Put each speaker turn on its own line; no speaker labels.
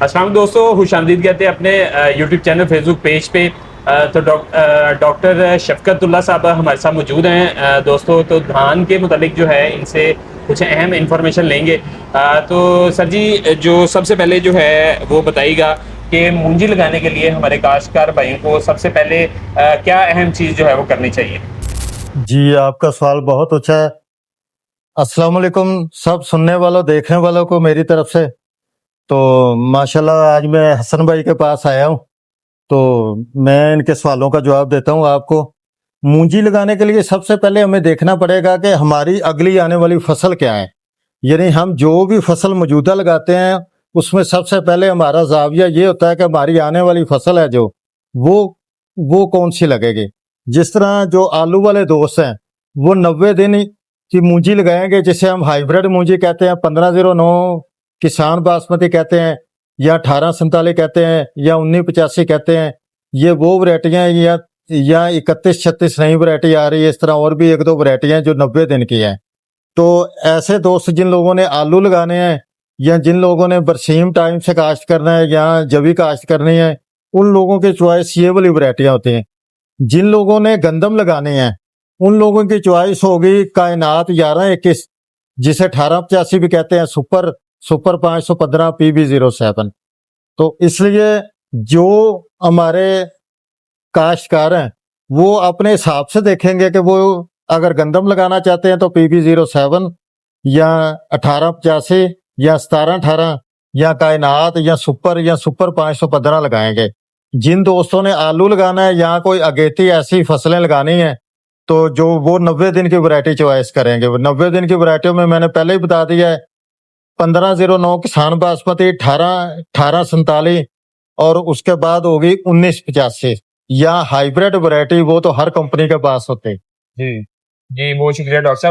अस्सलाम दोस्तों, खुशामदीद कहते हैं अपने यूट्यूब चैनल फेसबुक पेज पे। तो डॉक्टर शफकतुल्ला साहब हमारे साथ मौजूद हैं। दोस्तों, तो धान के मुतालिक जो है इनसे कुछ अहम इंफॉर्मेशन लेंगे। तो सर जी, जो सबसे पहले जो है वो बताइएगा कि मूंजी लगाने के लिए हमारे काश्तकार भाइयों को सबसे पहले क्या अहम चीज़ जो है वो करनी चाहिए।
जी, आपका सवाल बहुत अच्छा है। अस्सलाम वालेकुम सब सुनने वालों, देखने वालों को मेरी तरफ से। तो माशाल्लाह आज मैं हसन भाई के पास आया हूँ, तो मैं इनके सवालों का जवाब देता हूँ आपको। मूंजी लगाने के लिए सबसे पहले हमें देखना पड़ेगा कि हमारी अगली आने वाली फसल क्या है। यानी हम जो भी फसल मौजूदा लगाते हैं उसमें सबसे पहले हमारा जाविया ये होता है कि हमारी आने वाली फसल है जो वो कौन सी लगेगी। जिस तरह जो आलू वाले दोस्त हैं वो 90 दिन की मूंजी लगाएंगे, जिसे हम हाइब्रिड मूंजी कहते हैं, 1509 किसान बासमती कहते हैं, या 1847 कहते हैं, या 1985 कहते हैं। ये वो वैरायटियां या 3136 नई वैरायटी आ रही है। इस तरह और भी एक दो वैरायटियां जो 90 दिन की है। तो ऐसे दोस्त जिन लोगों ने आलू लगाने हैं या जिन लोगों ने बरसीम टाइम से काश्त करना है या जवी काश्त करनी है, उन लोगों की चॉइस ये वाली वैरायटियां होती हैं। जिन लोगों ने गंदम लगाने हैं उन लोगों की चॉइस होगी कायनात 1121, जिसे 1885 भी कहते हैं, सुपर 515 PB07। तो इसलिए जो हमारे काश्तकार हैं वो अपने हिसाब से देखेंगे कि वो अगर गंदम लगाना चाहते हैं तो PB07 या 1885 या 1718 या कायनात या सुपर 515 लगाएंगे। जिन दोस्तों ने आलू लगाना है या कोई अगेती ऐसी फसलें लगानी है तो जो वो 90 दिन की वैरायटी चॉइस करेंगे। 90 दिन की वैरायटियों में मैंने पहले ही बता दिया है, 1509 किसान बासमती, 1847 और उसके बाद होगी 1985 या हाइब्रिड वैरायटी। वो तो हर कंपनी के पास होते।
जी जी, बहुत शुक्रिया डॉक्टर साहब।